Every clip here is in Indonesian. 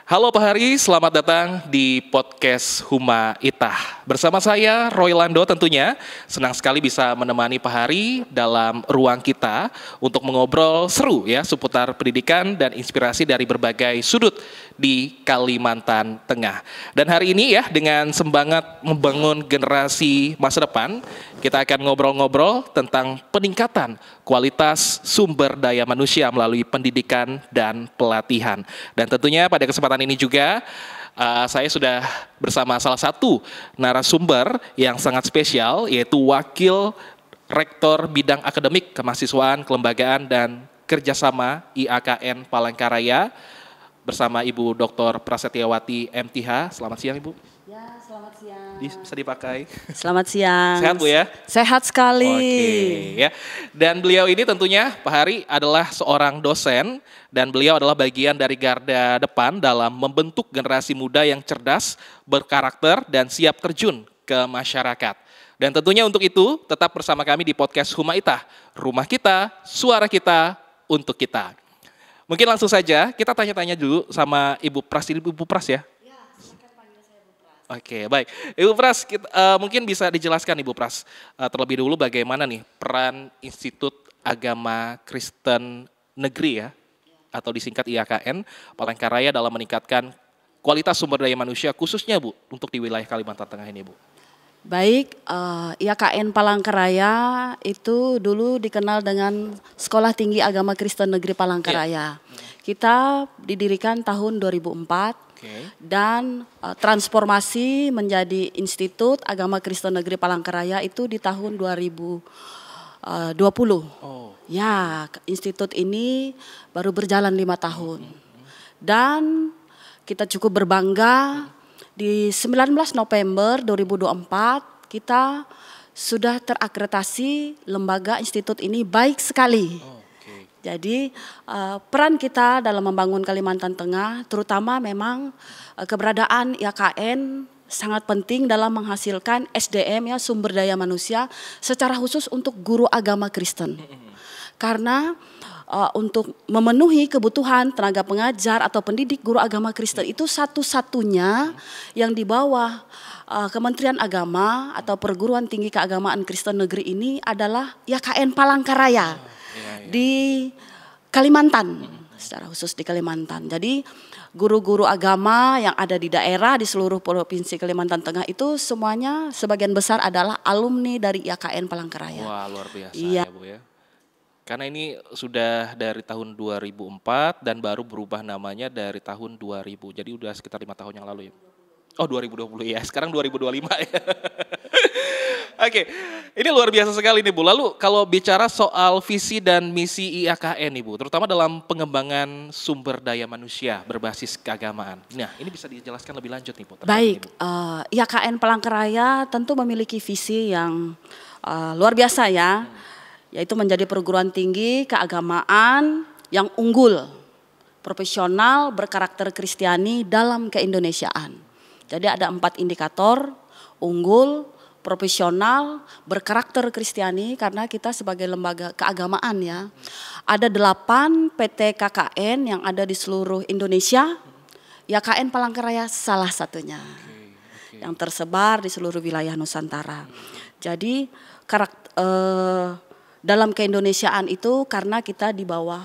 Halo Pak Hari, selamat datang di podcast Huma Itah. Bersama saya Roy Lando tentunya, senang sekali bisa menemani Pak Hari dalam ruang kita untuk mengobrol seru ya seputar pendidikan dan inspirasi dari berbagai sudut di Kalimantan Tengah. Dan hari ini ya dengan semangat membangun generasi masa depan, kita akan ngobrol-ngobrol tentang peningkatan kualitas sumber daya manusia melalui pendidikan dan pelatihan. Dan tentunya pada kesempatan ini juga saya sudah bersama salah satu narasumber yang sangat spesial, yaitu Wakil Rektor Bidang Akademik Kemahasiswaan, Kelembagaan, dan Kerjasama IAKN Palangkaraya bersama Ibu Dr. Prasetyawati MTH. Selamat siang Ibu. Ya, selamat siang. Bisa dipakai. Selamat siang. Sehat Bu ya? Sehat sekali. Oke ya. Dan beliau ini tentunya Pak Hari adalah seorang dosen dan beliau adalah bagian dari garda depan dalam membentuk generasi muda yang cerdas, berkarakter dan siap terjun ke masyarakat. Dan tentunya untuk itu tetap bersama kami di podcast Huma Itah, rumah kita, suara kita, untuk kita. Mungkin langsung saja kita tanya-tanya dulu sama Ibu Pras, Ibu Pras ya. Oke, baik. Ibu Pras, mungkin bisa dijelaskan Ibu Pras terlebih dulu bagaimana nih peran Institut Agama Kristen Negeri ya, atau disingkat IAKN Palangkaraya dalam meningkatkan kualitas sumber daya manusia khususnya Bu untuk di wilayah Kalimantan Tengah ini Bu. Baik, IAKN Palangkaraya itu dulu dikenal dengan Sekolah Tinggi Agama Kristen Negeri Palangkaraya. Kita didirikan tahun 2004. Dan transformasi menjadi Institut Agama Kristen Negeri Palangkaraya itu di tahun 2020. Ya, institut ini baru berjalan 5 tahun. Dan kita cukup berbangga di 19 November 2024 kita sudah terakreditasi lembaga institut ini baik sekali. Jadi peran kita dalam membangun Kalimantan Tengah terutama memang keberadaan IAKN sangat penting dalam menghasilkan SDM ya, sumber daya manusia secara khusus untuk guru agama Kristen. Karena untuk memenuhi kebutuhan tenaga pengajar atau pendidik guru agama Kristen itu satu-satunya yang di bawah Kementerian Agama atau Perguruan Tinggi Keagamaan Kristen Negeri ini adalah IAKN Palangkaraya. Di Kalimantan, secara khusus di Kalimantan. Jadi guru-guru agama yang ada di daerah di seluruh provinsi Kalimantan Tengah itu semuanya sebagian besar adalah alumni dari IAKN Palangkaraya. Wah, luar biasa ya Bu ya. Karena ini sudah dari tahun 2004 dan baru berubah namanya dari tahun 2000. Jadi udah sekitar 5 tahun yang lalu ya. Oh 2020 ya, sekarang 2025 ya. Oke, ini luar biasa sekali nih Bu. Lalu kalau bicara soal visi dan misi IAKN nih Bu, terutama dalam pengembangan sumber daya manusia berbasis keagamaan. Nah ini bisa dijelaskan lebih lanjut nih Bu. Baik, IAKN Palangkaraya tentu memiliki visi yang luar biasa ya. Yaitu menjadi perguruan tinggi keagamaan yang unggul, profesional, berkarakter Kristiani dalam keindonesiaan. Jadi ada 4 indikator, unggul, profesional, berkarakter Kristiani karena kita sebagai lembaga keagamaan ya. Ada 8 PT KKN yang ada di seluruh Indonesia. IAKN Palangkaraya salah satunya. Yang tersebar di seluruh wilayah Nusantara. Jadi dalam keindonesiaan itu karena kita di bawah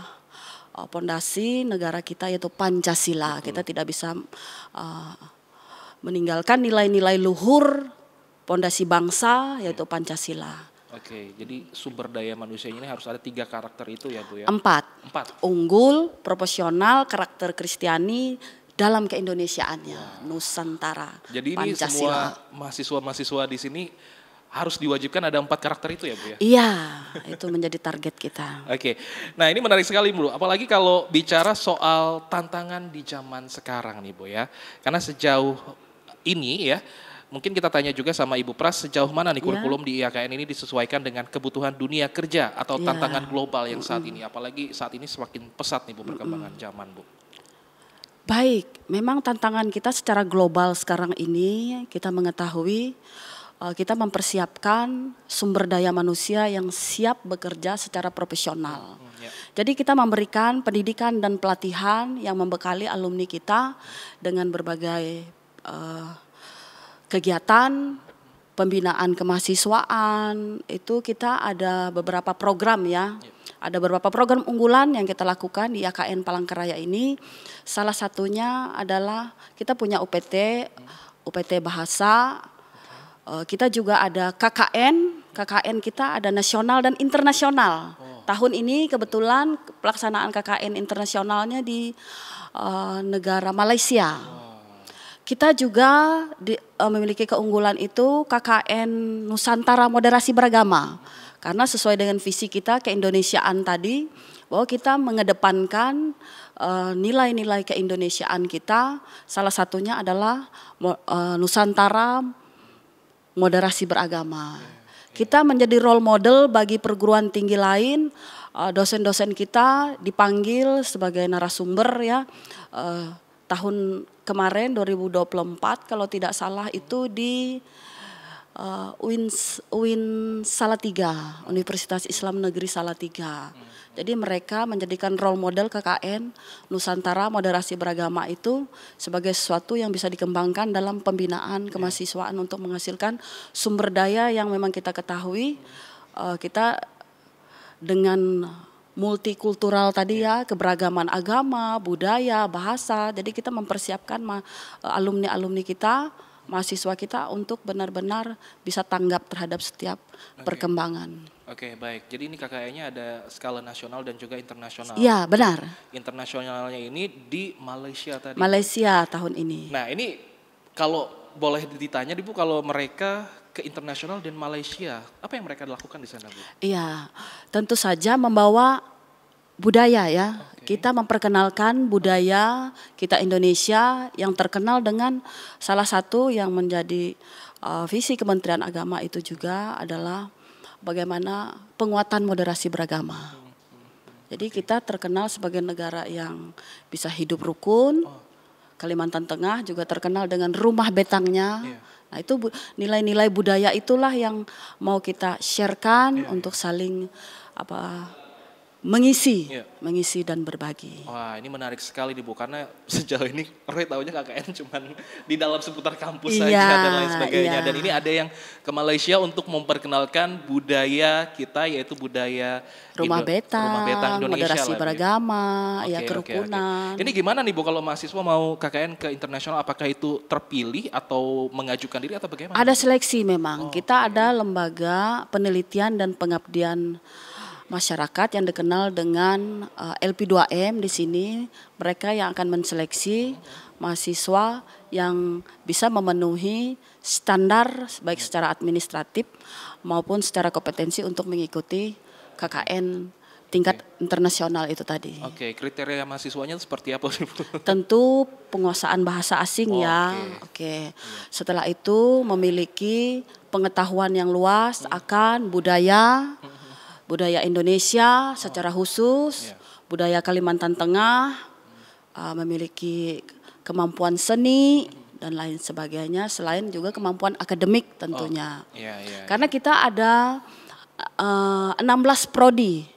pondasi negara kita yaitu Pancasila. Kita tidak bisa meninggalkan nilai-nilai luhur pondasi bangsa yaitu Pancasila. Oke, jadi sumber daya manusia ini harus ada 3 karakter itu ya Bu ya? 4. Unggul, proporsional, karakter Kristiani dalam keindonesiaannya, Nusantara. Jadi ini Pancasila. semua mahasiswa-mahasiswa di sini harus diwajibkan ada 4 karakter itu ya Bu ya? Iya, itu menjadi target kita. Oke, nah ini menarik sekali Bu, apalagi kalau bicara soal tantangan di zaman sekarang nih Bu ya. Karena sejauh ini ya, mungkin kita tanya juga sama Ibu Pras sejauh mana nih kurikulum di IAKN ini disesuaikan dengan kebutuhan dunia kerja atau tantangan global yang saat ini. Apalagi saat ini semakin pesat nih Bu perkembangan zaman Bu. Baik, memang tantangan kita secara global sekarang ini kita mengetahui kita mempersiapkan sumber daya manusia yang siap bekerja secara profesional. Jadi kita memberikan pendidikan dan pelatihan yang membekali alumni kita dengan berbagai kegiatan pembinaan kemahasiswaan. Itu kita ada beberapa program ya. Ada beberapa program unggulan yang kita lakukan di AKN Palangkaraya ini. Salah satunya adalah kita punya UPT Bahasa. Kita juga ada KKN kita ada nasional dan internasional. Tahun ini kebetulan pelaksanaan KKN internasionalnya di negara Malaysia. Kita juga memiliki keunggulan itu KKN Nusantara Moderasi Beragama. Karena sesuai dengan visi kita keindonesiaan tadi, bahwa kita mengedepankan nilai-nilai keindonesiaan kita, salah satunya adalah Nusantara Moderasi Beragama. Kita menjadi role model bagi perguruan tinggi lain, dosen-dosen kita dipanggil sebagai narasumber ya, tahun kemarin 2024 kalau tidak salah itu di UIN Salatiga, Universitas Islam Negeri Salatiga. Jadi mereka menjadikan role model KKN Nusantara Moderasi Beragama itu sebagai sesuatu yang bisa dikembangkan dalam pembinaan kemahasiswaan untuk menghasilkan sumber daya yang memang kita ketahui kita dengan multikultural tadi ya, keberagaman agama, budaya, bahasa. Jadi kita mempersiapkan alumni-alumni kita, mahasiswa kita untuk benar-benar bisa tanggap terhadap setiap perkembangan. Oke, baik. Jadi ini KKN-nya ada skala nasional dan juga internasional. Iya, benar. Internasionalnya ini di Malaysia tadi. Malaysia tahun ini. Nah, ini kalau boleh ditanya Bu, kalau mereka ke internasional dan Malaysia, apa yang mereka lakukan di sana, Bu? Iya, tentu saja membawa budaya ya. Kita memperkenalkan budaya kita Indonesia yang terkenal dengan salah satu yang menjadi visi Kementerian Agama itu juga adalah bagaimana penguatan moderasi beragama. Jadi kita terkenal sebagai negara yang bisa hidup rukun. Kalimantan Tengah juga terkenal dengan rumah betangnya. Nah itu nilai-nilai budaya itulah yang mau kita sharekan untuk saling mengisi dan berbagi. Wah, ini menarik sekali nih Bu, karena sejauh ini Roy tahunya KKN cuman di dalam seputar kampus saja dan lain sebagainya. Dan ini ada yang ke Malaysia untuk memperkenalkan budaya kita, yaitu budaya rumah betang Indonesia, moderasi beragama, kerukunan. Ini gimana nih Bu kalau mahasiswa mau KKN ke internasional, apakah itu terpilih atau mengajukan diri atau bagaimana? Ada seleksi memang. Kita ada lembaga penelitian dan pengabdian masyarakat yang dikenal dengan LP2M di sini. Mereka yang akan menseleksi mahasiswa yang bisa memenuhi standar baik secara administratif maupun secara kompetensi untuk mengikuti KKN tingkat internasional itu tadi. Oke, kriteria mahasiswanya seperti apa sih Bu? Tentu penguasaan bahasa asing ya. Oke. Setelah itu memiliki pengetahuan yang luas akan budaya Indonesia secara khusus, budaya Kalimantan Tengah, memiliki kemampuan seni dan lain sebagainya, selain juga kemampuan akademik tentunya. Karena kita ada 16 prodi.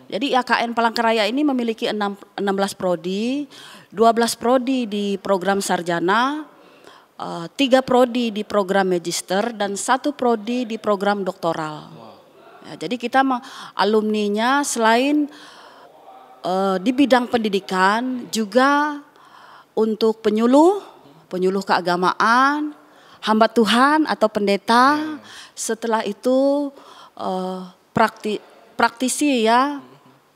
Jadi AKN Palangkaraya ini memiliki 16 prodi, 12 prodi di program sarjana, 3 prodi di program magister, dan 1 prodi di program doktoral. Ya, jadi kita alumninya selain di bidang pendidikan juga untuk penyuluh keagamaan, hamba Tuhan atau pendeta. Setelah itu praktisi ya,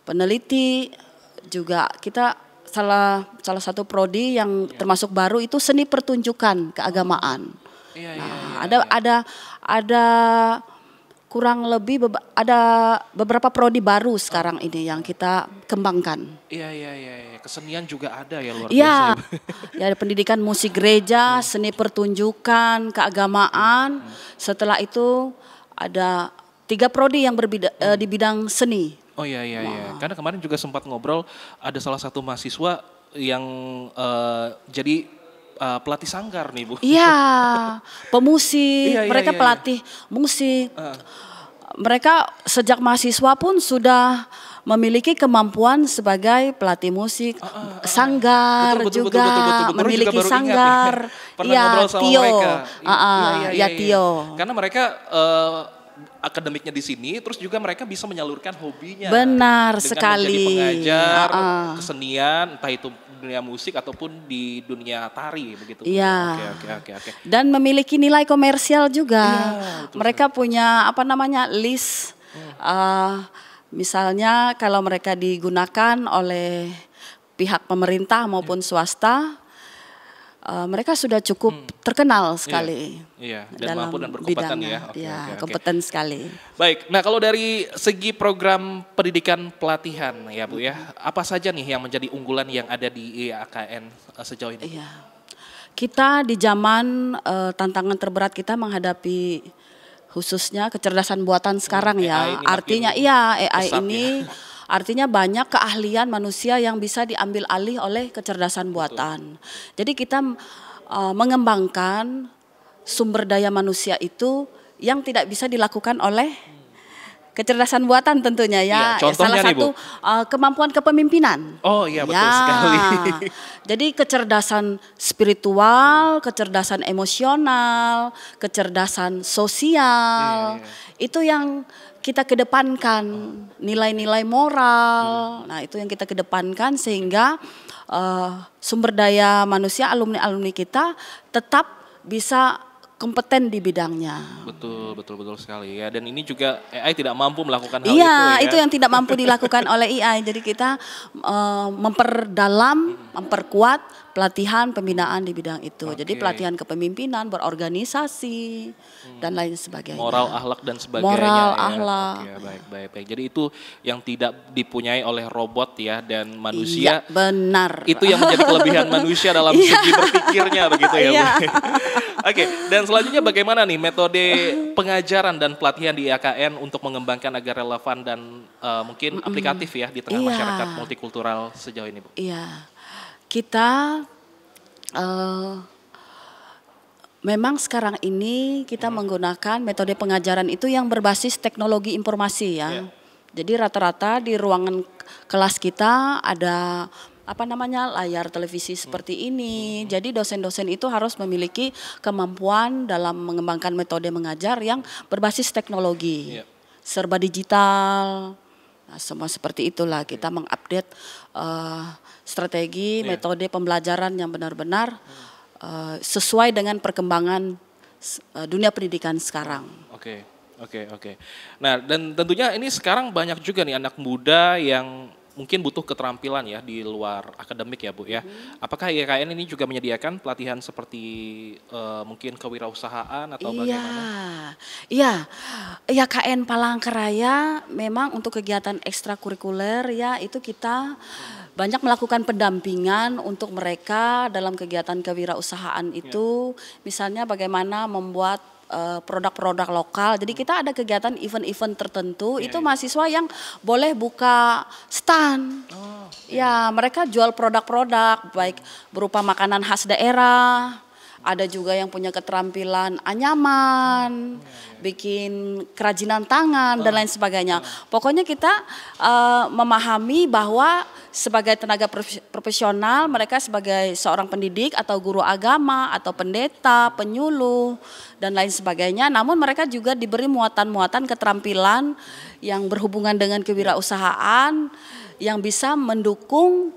peneliti juga. Kita salah satu prodi yang termasuk baru itu seni pertunjukan keagamaan. Ada kurang lebih ada beberapa prodi baru sekarang ini yang kita kembangkan. Iya. Kesenian juga ada ya, luar biasa. Iya, ya ada pendidikan musik gereja, seni pertunjukan, keagamaan. Setelah itu ada 3 prodi yang di bidang seni. Oh iya. Karena kemarin juga sempat ngobrol, ada salah satu mahasiswa yang jadi pelatih sanggar nih Bu. Iya, pemusik, Iya, iya, mereka iya, iya. pelatih musik. Mereka sejak mahasiswa pun sudah memiliki kemampuan sebagai pelatih musik, sanggar Betul, betul, juga, betul, betul, betul. Baru juga memiliki baru ingat nih, sanggar. pernah Iya, ngobrol sama Tio. mereka. Ya Tio. Karena mereka akademiknya di sini, terus juga mereka bisa menyalurkan hobinya. Benar dengan sekali. menjadi pengajar kesenian, entah itu dunia musik ataupun di dunia tari begitu. Iya. Oke. Dan memiliki nilai komersial juga. Iya, betul Mereka punya apa namanya list. Misalnya kalau mereka digunakan oleh pihak pemerintah maupun swasta, mereka sudah cukup terkenal sekali. Iya, dan dalam mampu dan berkompeten bidangnya. ya. Oke. Kompeten sekali. Baik, nah kalau dari segi program pendidikan pelatihan ya Bu ya, apa saja nih yang menjadi unggulan yang ada di IAKN sejauh ini? Iya. Kita di zaman tantangan terberat kita menghadapi khususnya kecerdasan buatan sekarang AI ya. ini Artinya makin AI pesat ini artinya banyak keahlian manusia yang bisa diambil alih oleh kecerdasan buatan. Jadi kita mengembangkan sumber daya manusia itu yang tidak bisa dilakukan oleh kecerdasan buatan tentunya ya. Iya, contohnya salah nih, satu kemampuan kepemimpinan. Oh iya betul sekali. Jadi kecerdasan spiritual, kecerdasan emosional, kecerdasan sosial, itu yang kita kedepankan, nilai-nilai moral. Nah itu yang kita kedepankan sehingga sumber daya manusia alumni-alumni kita tetap bisa kompeten di bidangnya. Betul sekali ya. Dan ini juga AI tidak mampu melakukan hal itu Iya, ya. itu yang tidak mampu dilakukan oleh AI. Jadi kita memperdalam, memperkuat pelatihan pembinaan di bidang itu. Jadi pelatihan kepemimpinan, berorganisasi dan lain sebagainya. Moral, akhlak dan sebagainya. Moral, ya. akhlak. Oke, baik. Jadi itu yang tidak dipunyai oleh robot ya dan manusia. Iya, benar. Itu yang menjadi kelebihan manusia dalam segi berpikirnya begitu ya Bu. Iya. Oke, dan selanjutnya bagaimana nih metode pengajaran dan pelatihan di IAKN untuk mengembangkan agar relevan dan mungkin aplikatif ya di tengah Iya. masyarakat multikultural sejauh ini Bu? Iya, kita memang sekarang ini kita menggunakan metode pengajaran itu yang berbasis teknologi informasi ya. Iya. Jadi rata-rata di ruangan kelas kita ada layar televisi seperti ini. Jadi dosen-dosen itu harus memiliki kemampuan dalam mengembangkan metode mengajar yang berbasis teknologi. Iya. Serba digital. Nah, semua seperti itulah kita mengupdate strategi, metode pembelajaran yang benar-benar sesuai dengan perkembangan dunia pendidikan sekarang. Oke. Nah, dan tentunya ini sekarang banyak juga nih anak muda yang mungkin butuh keterampilan ya di luar akademik ya Bu ya. Apakah IAKN ini juga menyediakan pelatihan seperti mungkin kewirausahaan atau bagaimana? Iya, IAKN Palangkaraya memang untuk kegiatan ekstrakurikuler ya itu kita banyak melakukan pendampingan untuk mereka dalam kegiatan kewirausahaan itu. Misalnya bagaimana membuat produk-produk lokal. Jadi kita ada kegiatan event-event tertentu itu mahasiswa yang boleh buka stand. Ya, mereka jual produk-produk baik berupa makanan khas daerah. Ada juga yang punya keterampilan anyaman, bikin kerajinan tangan dan lain sebagainya. Pokoknya kita memahami bahwa sebagai tenaga profesional, mereka sebagai seorang pendidik atau guru agama atau pendeta, penyuluh dan lain sebagainya. Namun mereka juga diberi muatan-muatan keterampilan yang berhubungan dengan kewirausahaan yang bisa mendukung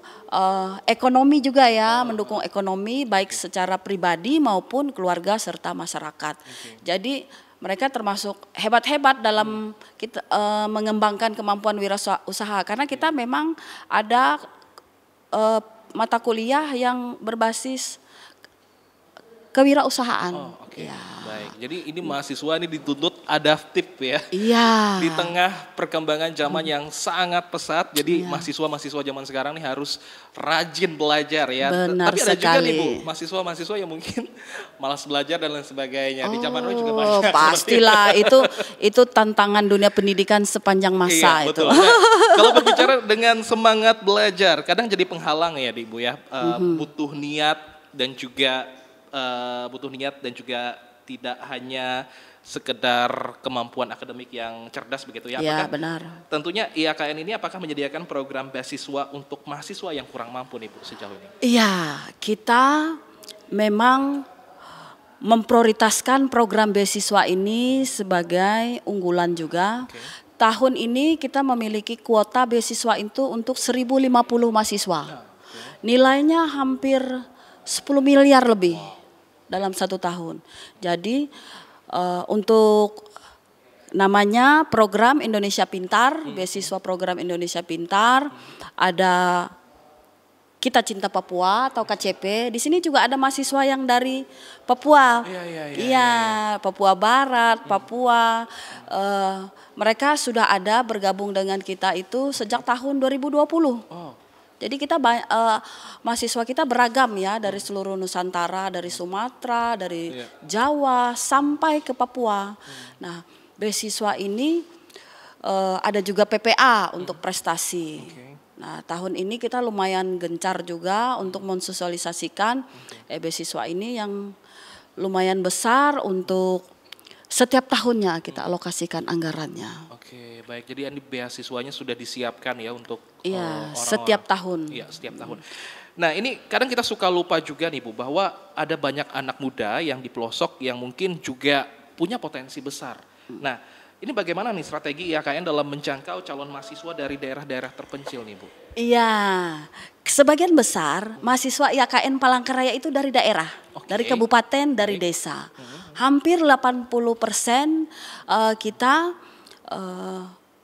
ekonomi juga ya, mendukung ekonomi baik secara pribadi maupun keluarga serta masyarakat. Jadi mereka termasuk hebat-hebat dalam kita mengembangkan kemampuan wirausaha karena kita memang ada mata kuliah yang berbasis kewirausahaan. Ya. Baik, jadi ini mahasiswa ini dituntut adaptif ya. Iya. Di tengah perkembangan zaman yang sangat pesat, jadi mahasiswa-mahasiswa zaman sekarang nih harus rajin belajar ya. Benar Tapi ada juga nih Bu, sekali. mahasiswa-mahasiswa yang mungkin malas belajar dan lain sebagainya. Di zaman dulu juga banyak. Pastilah itu tantangan dunia pendidikan sepanjang masa Iya, itu. betul. Nah, kalau berbicara dengan semangat belajar, kadang jadi penghalang ya Bu ya. Butuh niat dan juga butuh niat dan juga tidak hanya sekedar kemampuan akademik yang cerdas begitu ya. Iya, Apakah benar. tentunya IAKN ini apakah menyediakan program beasiswa untuk mahasiswa yang kurang mampu nih Bu sejauh ini? Iya, kita memang memprioritaskan program beasiswa ini sebagai unggulan juga. Oke. Tahun ini kita memiliki kuota beasiswa itu untuk 1.050 mahasiswa. Nilainya hampir 10 miliar lebih dalam 1 tahun. Jadi untuk namanya program Indonesia Pintar, beasiswa program Indonesia Pintar, ada Kita Cinta Papua atau KCP. Di sini juga ada mahasiswa yang dari Papua. Iya, Papua Barat, Papua. Mereka sudah ada bergabung dengan kita itu sejak tahun 2020. Jadi kita mahasiswa kita beragam ya, dari seluruh Nusantara, dari Sumatera, dari Jawa sampai ke Papua. Nah, beasiswa ini ada juga PPA untuk prestasi. Nah, tahun ini kita lumayan gencar juga untuk mensosialisasikan beasiswa ini yang lumayan besar untuk setiap tahunnya kita alokasikan anggarannya. Oke, baik. Jadi ini beasiswanya sudah disiapkan ya untuk Iya, orang-orang. setiap tahun. Iya, setiap tahun. Nah, ini kadang kita suka lupa juga nih Bu, bahwa ada banyak anak muda yang di pelosok yang mungkin juga punya potensi besar. Nah, ini bagaimana nih strategi IAKN dalam menjangkau calon mahasiswa dari daerah-daerah terpencil nih Bu? Iya, sebagian besar mahasiswa IAKN Palangkaraya itu dari daerah, dari kabupaten, dari desa. Hampir 80% kita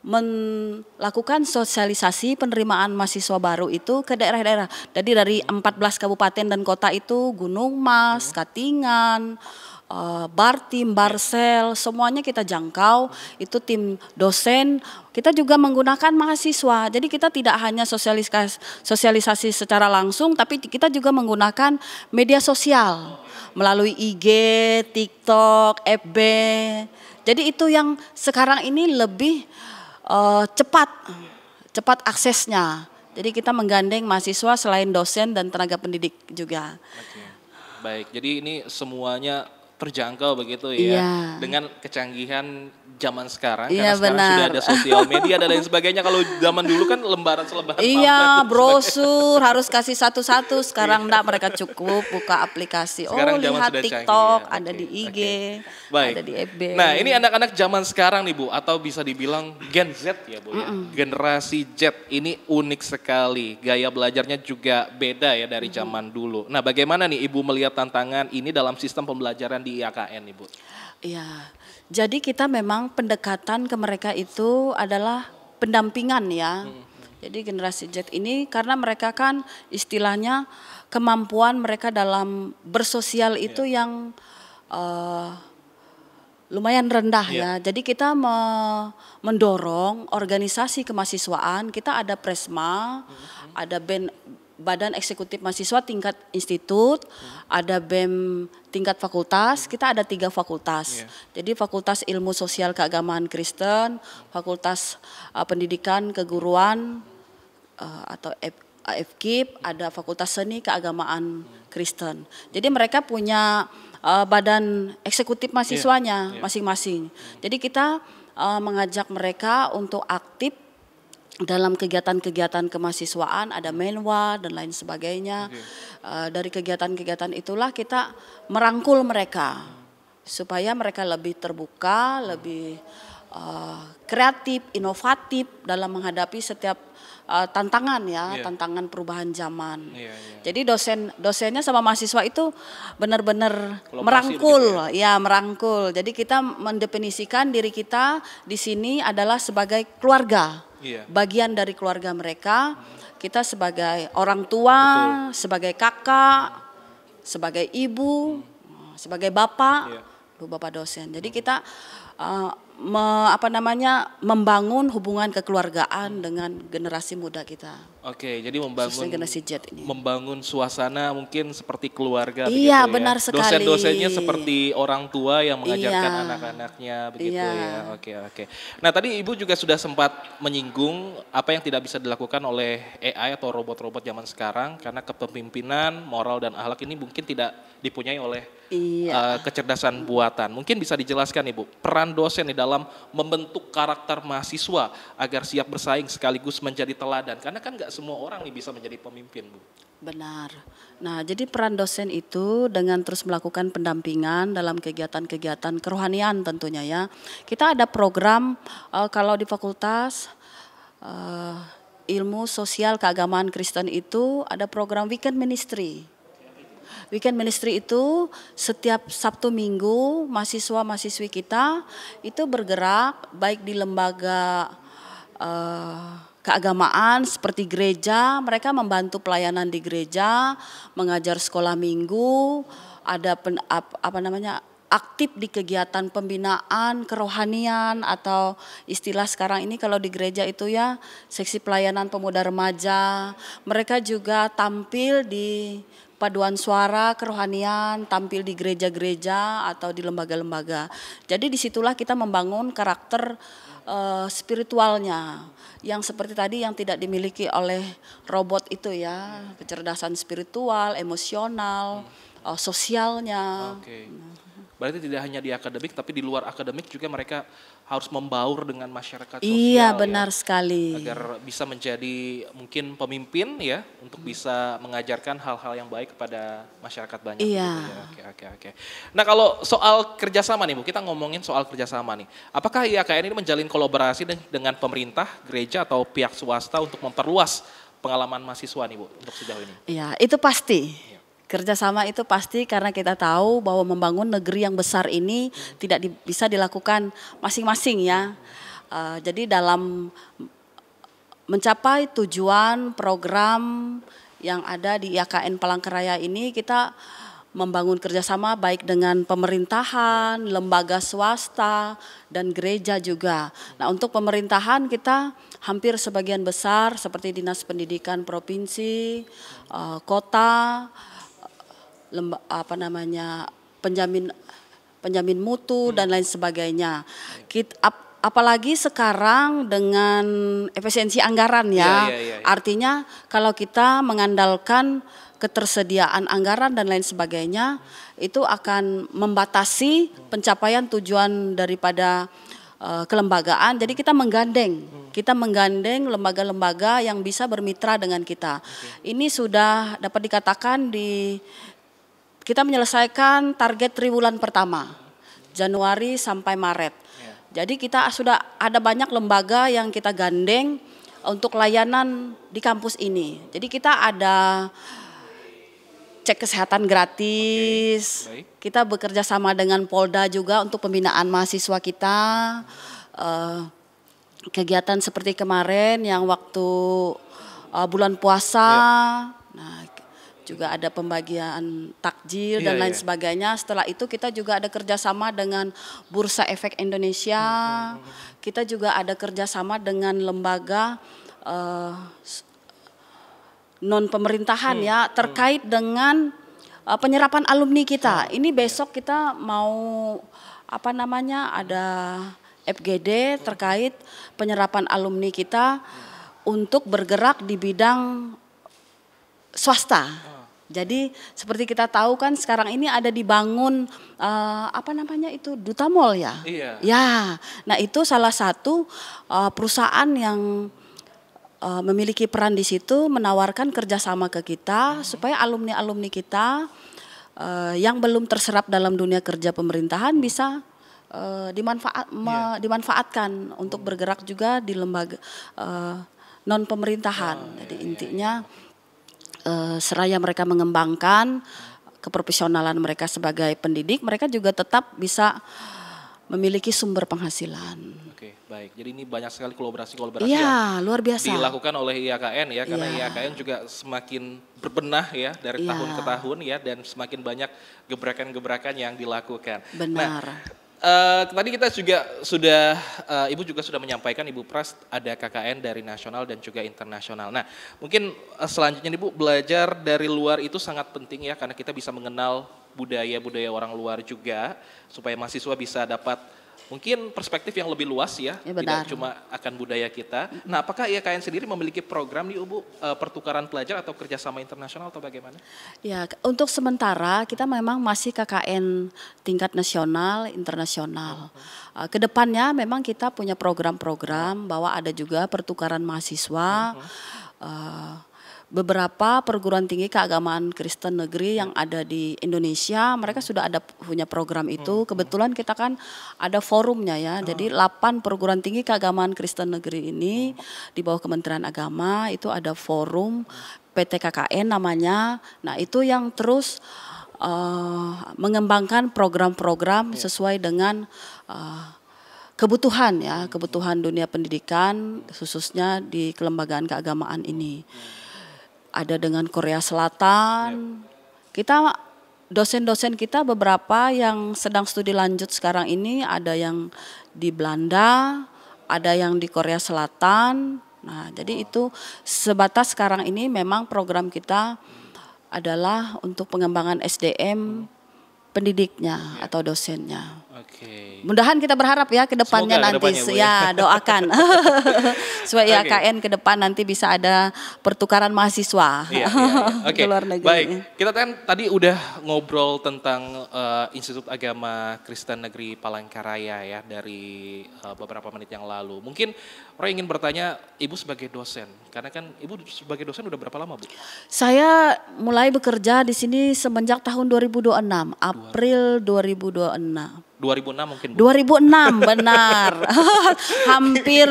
melakukan sosialisasi penerimaan mahasiswa baru itu ke daerah-daerah. Jadi dari 14 kabupaten dan kota itu Gunung Mas, Katingan, Bartim, Barsel, semuanya kita jangkau. Itu tim dosen, kita juga menggunakan mahasiswa. Jadi kita tidak hanya sosialisasi secara langsung, tapi kita juga menggunakan media sosial melalui IG, TikTok, FB. Jadi itu yang sekarang ini lebih cepat aksesnya. Jadi kita menggandeng mahasiswa selain dosen dan tenaga pendidik juga. Baik, jadi ini semuanya terjangkau begitu ya, dengan kecanggihan zaman sekarang, karena sekarang sudah ada sosial media dan lain sebagainya. Kalau zaman dulu kan lembaran selebaran. Iya, brosur harus kasih satu-satu. Sekarang enggak, mereka cukup buka aplikasi. Sekarang lihat TikTok, ada di IG, ada di FB. Nah, ini anak-anak zaman sekarang nih Bu, atau bisa dibilang Gen Z ya Bu ya. Generasi Z ini unik sekali. Gaya belajarnya juga beda ya dari zaman dulu. Nah, bagaimana nih Ibu melihat tantangan ini dalam sistem pembelajaran di IAKN Ibu? Iya, jadi kita memang pendekatan ke mereka itu adalah pendampingan ya. Jadi generasi Z ini karena mereka kan istilahnya kemampuan mereka dalam bersosial itu yang lumayan rendah ya. Jadi kita mendorong organisasi kemahasiswaan. Kita ada Presma, ada Badan Eksekutif Mahasiswa tingkat institut, ada BEM tingkat fakultas, kita ada 3 fakultas. Jadi Fakultas Ilmu Sosial Keagamaan Kristen, Fakultas Pendidikan Keguruan atau AFKIP, ada Fakultas Seni Keagamaan Kristen. Jadi mereka punya badan eksekutif mahasiswanya masing-masing. Jadi kita mengajak mereka untuk aktif dalam kegiatan-kegiatan kemahasiswaan, ada menwa dan lain sebagainya. Dari kegiatan-kegiatan itulah kita merangkul mereka supaya mereka lebih terbuka, lebih kreatif, inovatif dalam menghadapi setiap tantangan ya, tantangan perubahan zaman. Jadi dosennya sama mahasiswa itu benar-benar merangkul, merangkul. Jadi kita mendefinisikan diri kita di sini adalah sebagai keluarga. Bagian dari keluarga mereka, kita sebagai orang tua, sebagai kakak, sebagai ibu, sebagai bapak, bapak dosen. Jadi kita membangun hubungan kekeluargaan dengan generasi muda kita. Oke, jadi Khususnya generasi Z ini. membangun suasana mungkin seperti keluarga Iya, begitu ya. benar sekali. Dosen-dosennya seperti orang tua yang mengajarkan Iya. anak-anaknya begitu Iya. ya. Oke. Nah, tadi Ibu juga sudah sempat menyinggung apa yang tidak bisa dilakukan oleh AI atau robot-robot zaman sekarang karena kepemimpinan, moral dan akhlak ini mungkin tidak dipunyai oleh Iya. kecerdasan buatan. Mungkin bisa dijelaskan Ibu, peran dosen di dalam membentuk karakter mahasiswa agar siap bersaing sekaligus menjadi teladan. Karena kan nggak semua orang nih bisa menjadi pemimpin, Bu. Benar. Nah, jadi peran dosen itu dengan terus melakukan pendampingan dalam kegiatan-kegiatan kerohanian tentunya ya. Kita ada program kalau di fakultas ilmu sosial keagamaan Kristen itu ada program weekend ministry. Weekend ministry itu setiap Sabtu Minggu mahasiswa-mahasiswi kita itu bergerak baik di lembaga keagamaan seperti gereja, mereka membantu pelayanan di gereja, mengajar sekolah minggu, ada aktif di kegiatan pembinaan kerohanian atau istilah sekarang ini kalau di gereja itu ya seksi pelayanan pemuda remaja. Mereka juga tampil di paduan suara kerohanian, tampil di gereja-gereja atau di lembaga-lembaga. Jadi disitulah kita membangun karakter spiritualnya yang seperti tadi yang tidak dimiliki oleh robot itu ya, kecerdasan spiritual, emosional, sosialnya. Oke. Berarti tidak hanya di akademik tapi di luar akademik juga mereka harus membaur dengan masyarakat sosial. Iya, benar sekali. Agar bisa menjadi mungkin pemimpin ya untuk bisa mengajarkan hal-hal yang baik kepada masyarakat banyak. Iya. Gitu ya. Oke. Nah, kalau soal kerjasama nih Bu, kita ngomongin soal kerjasama nih. Apakah IAKN ini menjalin kolaborasi dengan pemerintah, gereja atau pihak swasta untuk memperluas pengalaman mahasiswa nih Bu untuk sejauh ini? Iya, itu pasti. Kerjasama itu pasti karena kita tahu bahwa membangun negeri yang besar ini tidak bisa dilakukan masing-masing ya. Jadi dalam mencapai tujuan program yang ada di IAKN Palangkaraya ini kita membangun kerjasama baik dengan pemerintahan, lembaga swasta, dan gereja juga. Nah untuk pemerintahan kita hampir sebagian besar seperti Dinas Pendidikan Provinsi, kota, penjamin mutu dan lain sebagainya. Apalagi sekarang dengan efisiensi anggaran ya. Artinya kalau kita mengandalkan ketersediaan anggaran dan lain sebagainya itu akan membatasi pencapaian tujuan daripada kelembagaan. Jadi kita menggandeng lembaga-lembaga yang bisa bermitra dengan kita. Ini sudah dapat dikatakan kita menyelesaikan target triwulan pertama, Januari sampai Maret. Jadi kita sudah ada banyak lembaga yang kita gandeng untuk layanan di kampus ini. Jadi kita ada cek kesehatan gratis, kita bekerja sama dengan Polda juga untuk pembinaan mahasiswa kita. Kegiatan seperti kemarin yang waktu bulan puasa, nah juga ada pembagian takjil dan lain sebagainya. Setelah itu kita juga ada kerjasama dengan Bursa Efek Indonesia. Kita juga ada kerjasama dengan lembaga non pemerintahan ya terkait dengan penyerapan alumni kita. Ini besok kita mau ada FGD terkait penyerapan alumni kita untuk bergerak di bidang swasta. Jadi seperti kita tahu kan sekarang ini ada dibangun Duta Mall ya. Iya. Ya, nah itu salah satu perusahaan yang memiliki peran di situ menawarkan kerjasama ke kita supaya alumni-alumni kita yang belum terserap dalam dunia kerja pemerintahan bisa dimanfaatkan untuk bergerak juga di lembaga non pemerintahan. Jadi intinya seraya mereka mengembangkan keprofesionalan mereka sebagai pendidik, mereka juga tetap bisa memiliki sumber penghasilan. Oke, baik. Jadi ini banyak sekali kolaborasi yang luar biasa dilakukan oleh IAKN ya, karena IAKN juga semakin berbenah ya dari tahun ke tahun ya, dan semakin banyak gebrakan-gebrakan yang dilakukan. Benar. Nah, Tadi kita juga sudah, Ibu juga sudah menyampaikan, Ibu Pras, ada KKN dari nasional dan juga internasional. Nah, mungkin selanjutnya Ibu, belajar dari luar itu sangat penting ya, karena kita bisa mengenal budaya-budaya orang luar juga, supaya mahasiswa bisa dapat mungkin perspektif yang lebih luas ya, benar. tidak cuma akan budaya kita. Nah, apakah IAKN sendiri memiliki program nih Ibu, pertukaran pelajar atau kerjasama internasional atau bagaimana? Ya, untuk sementara kita memang masih KKN tingkat nasional, internasional. Kedepannya memang kita punya program-program bahwa ada juga pertukaran mahasiswa. Beberapa perguruan tinggi keagamaan Kristen negeri yang ada di Indonesia, mereka sudah ada punya program itu. Kebetulan kita kan ada forumnya ya. Jadi 8 perguruan tinggi keagamaan Kristen negeri ini di bawah Kementerian Agama itu ada forum PT KKN namanya. Nah, itu yang terus mengembangkan program-program sesuai dengan kebutuhan ya, kebutuhan dunia pendidikan khususnya di kelembagaan keagamaan ini. Ada dengan Korea Selatan. Kita dosen-dosen kita beberapa yang sedang studi lanjut sekarang ini ada yang di Belanda, ada yang di Korea Selatan. Nah, jadi itu sebatas sekarang ini memang program kita adalah untuk pengembangan SDM pendidiknya atau dosennya. Mudahan kita berharap ya ke depannya nanti ya doakan supaya IAKN ke depan nanti bisa ada pertukaran mahasiswa ke luar negeri. Baik, kita kan tadi udah ngobrol tentang Institut Agama Kristen Negeri Palangkaraya ya dari beberapa menit yang lalu. Mungkin Roy ingin bertanya Ibu sebagai dosen, karena kan Ibu sebagai dosen udah berapa lama Bu? Saya mulai bekerja di sini semenjak tahun 2026, April 2026. 2006 mungkin Bu? 2006 benar. Hampir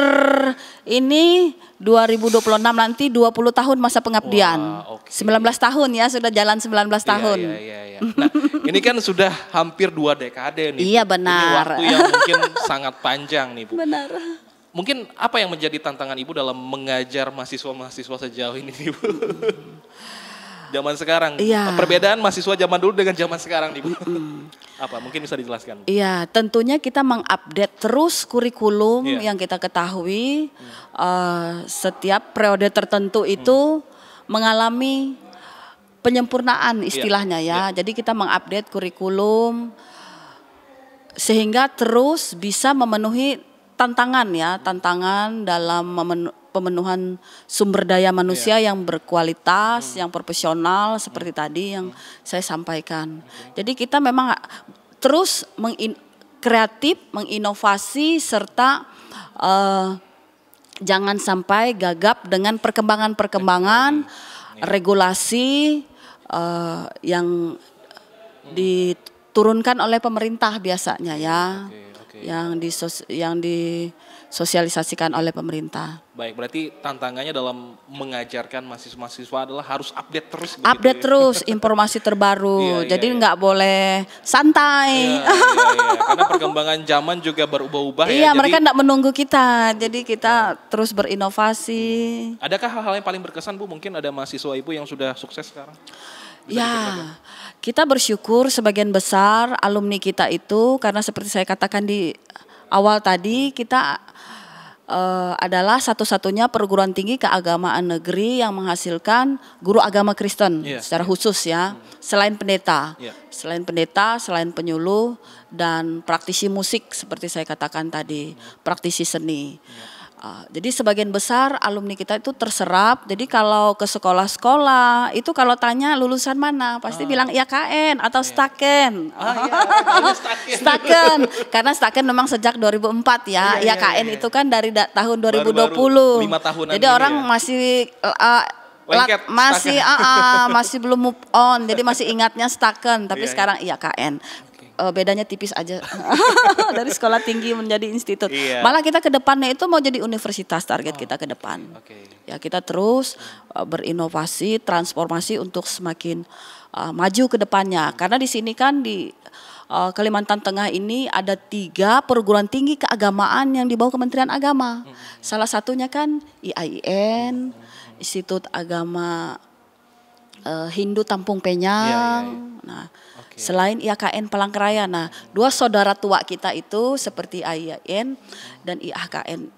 ini 2026 nanti 20 tahun masa pengabdian. 19 tahun ya, sudah jalan 19 tahun. Iya. Nah, ini kan sudah hampir 2 dekade nih. Iya benar. Ini waktu yang mungkin sangat panjang nih Bu. Benar. Mungkin apa yang menjadi tantangan Ibu dalam mengajar mahasiswa-mahasiswa sejauh ini nih Bu? Zaman sekarang, perbedaan mahasiswa zaman dulu dengan zaman sekarang nih Bu. Apa mungkin bisa dijelaskan? Iya, tentunya kita mengupdate terus kurikulum yang kita ketahui setiap periode tertentu itu mengalami penyempurnaan istilahnya ya. Jadi kita mengupdate kurikulum sehingga terus bisa memenuhi tantangan dalam pemenuhan sumber daya manusia yang berkualitas, yang profesional seperti tadi yang saya sampaikan. Jadi kita memang terus kreatif, menginovasi serta jangan sampai gagap dengan perkembangan regulasi yang diturunkan oleh pemerintah biasanya ya. Yang disosialisasikan oleh pemerintah. Baik, berarti tantangannya dalam mengajarkan mahasiswa adalah harus update terus. Update terus informasi terbaru. Jadi nggak boleh santai. Karena perkembangan zaman juga berubah-ubah ya. Iya, mereka nggak menunggu kita. Jadi kita terus berinovasi. Adakah hal-hal yang paling berkesan Bu? Mungkin ada mahasiswa Ibu yang sudah sukses sekarang? Kita bersyukur sebagian besar alumni kita itu karena seperti saya katakan di awal tadi kita adalah satu-satunya perguruan tinggi keagamaan negeri yang menghasilkan guru agama Kristen secara khusus ya, selain pendeta, selain penyuluh dan praktisi musik seperti saya katakan tadi, praktisi seni. Jadi sebagian besar alumni kita itu terserap. Jadi kalau ke sekolah-sekolah itu kalau tanya lulusan mana pasti bilang IAKN atau Staken. Staken karena Staken memang sejak 2004 ya. IAKN itu kan dari tahun 2020. Baru 5 tahunan. Jadi orang masih masih belum move on. Jadi masih ingatnya Staken tapi sekarang IAKN. Bedanya tipis aja dari sekolah tinggi menjadi institut. Malah kita ke depannya itu mau jadi universitas target kita ke depan. Ya kita terus berinovasi, transformasi untuk semakin maju ke depannya. Karena di sini kan di Kalimantan Tengah ini ada 3 perguruan tinggi keagamaan yang di bawah Kementerian Agama. Salah satunya kan IAIN, Institut Agama Hindu Tampung Penyang. Nah, selain IAKN Palangkaraya. Nah, dua saudara tua kita itu seperti IAIN dan IAKN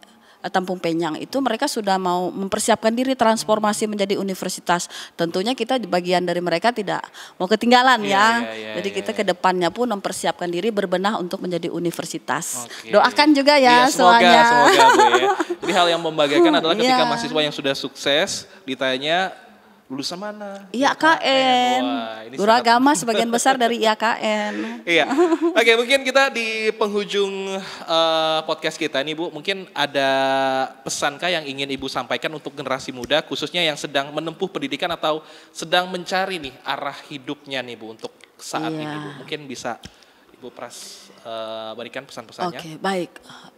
Tampung Penyang itu mereka sudah mau mempersiapkan diri transformasi menjadi universitas. Tentunya kita di bagian dari mereka tidak mau ketinggalan ya. Jadi kita ke depannya pun mempersiapkan diri berbenah untuk menjadi universitas. Doakan juga ya semuanya. Semoga Bu ya. Jadi hal yang membanggakan adalah ketika mahasiswa yang sudah sukses ditanya lulusan mana? IAKN. Guru agama sebagian besar dari IAKN. Iya. Oke, mungkin kita di penghujung podcast kita nih Bu, mungkin ada pesankah yang ingin Ibu sampaikan untuk generasi muda khususnya yang sedang menempuh pendidikan atau sedang mencari nih arah hidupnya nih Bu untuk saat ini Bu. Mungkin bisa Ibu Pras berikan pesan-pesannya. Oke, baik.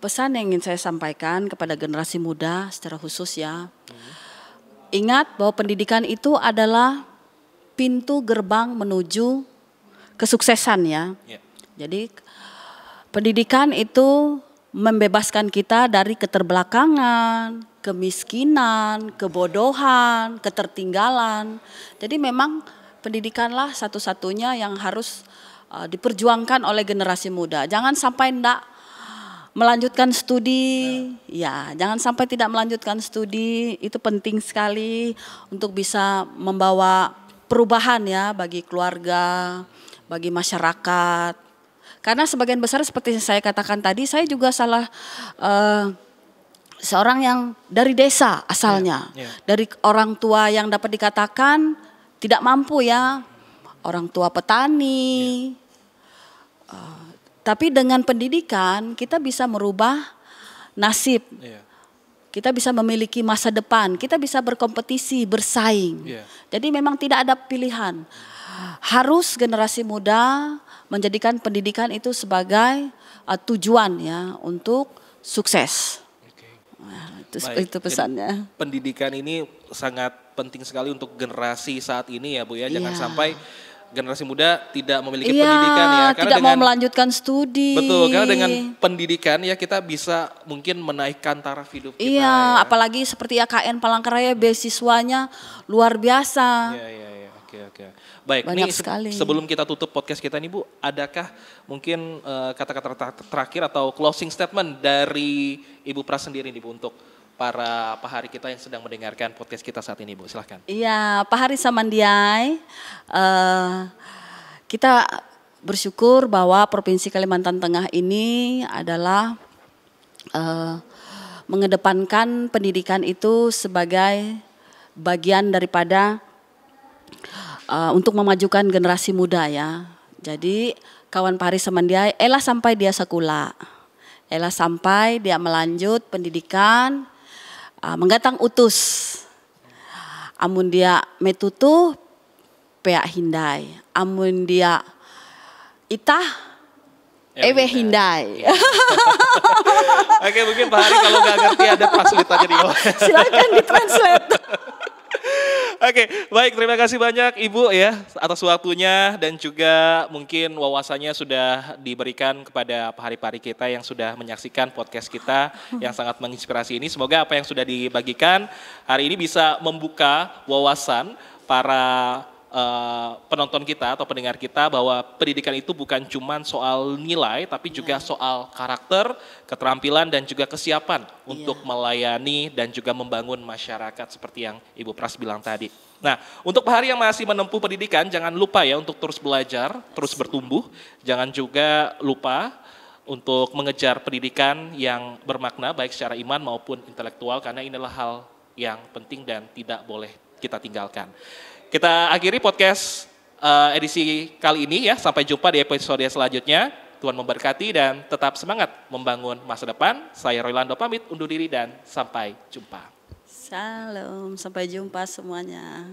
Pesan yang ingin saya sampaikan kepada generasi muda secara khusus ya. Ingat bahwa pendidikan itu adalah pintu gerbang menuju kesuksesan ya. Jadi pendidikan itu membebaskan kita dari keterbelakangan, kemiskinan, kebodohan, ketertinggalan. Jadi memang pendidikanlah satu-satunya yang harus diperjuangkan oleh generasi muda. Jangan sampai melanjutkan studi, ya jangan sampai tidak melanjutkan studi, itu penting sekali untuk bisa membawa perubahan ya bagi keluarga, bagi masyarakat. Karena sebagian besar seperti saya katakan tadi, saya juga seorang yang dari desa asalnya, dari orang tua yang dapat dikatakan tidak mampu ya, orang tua petani. Tapi dengan pendidikan kita bisa merubah nasib, kita bisa memiliki masa depan, kita bisa berkompetisi, bersaing. Jadi memang tidak ada pilihan. Harus generasi muda menjadikan pendidikan itu sebagai tujuan ya untuk sukses. Nah, itu pesannya. Jadi, pendidikan ini sangat penting sekali untuk generasi saat ini ya Bu ya. Jangan sampai generasi muda tidak memiliki pendidikan ya, karena tidak mau melanjutkan studi. Betul, karena dengan pendidikan ya kita bisa mungkin menaikkan taraf hidup kita. Iya, apalagi seperti IAKN Palangkaraya beasiswanya luar biasa. Iya, oke. Baik, banyak ini sebelum kita tutup podcast kita nih Bu, adakah mungkin kata-kata terakhir atau closing statement dari Ibu Pras sendiri nih Bu untuk para pahari kita yang sedang mendengarkan podcast kita saat ini Bu, silahkan. Iya, Pahari Samandiai, kita bersyukur bahwa Provinsi Kalimantan Tengah ini adalah mengedepankan pendidikan itu sebagai bagian daripada untuk memajukan generasi muda ya. Jadi kawan Pahari Samandiai, elah sampai dia sekolah, elah sampai dia melanjut pendidikan, menggatang utus, amun dia metutu pea hindai, amun dia itah ewe hindai. Oke, mungkin Pak Hari kalau nggak ngerti ada translate-nya di bawah. Silakan ditranslate. Oke, baik, terima kasih banyak Ibu ya atas waktunya dan juga mungkin wawasannya sudah diberikan kepada pahari-pahari kita yang sudah menyaksikan podcast kita yang sangat menginspirasi ini. Semoga apa yang sudah dibagikan hari ini bisa membuka wawasan para penonton kita atau pendengar kita bahwa pendidikan itu bukan cuma soal nilai tapi juga soal karakter, keterampilan dan juga kesiapan untuk melayani dan juga membangun masyarakat seperti yang Ibu Pras bilang tadi. Nah, untuk hari yang masih menempuh pendidikan jangan lupa ya untuk terus belajar, terus bertumbuh, jangan juga lupa untuk mengejar pendidikan yang bermakna baik secara iman maupun intelektual karena inilah hal yang penting dan tidak boleh kita tinggalkan. Kita akhiri podcast edisi kali ini ya. Sampai jumpa di episode selanjutnya. Tuhan memberkati dan tetap semangat membangun masa depan. Saya Roylando pamit undur diri dan sampai jumpa. Salam, sampai jumpa semuanya.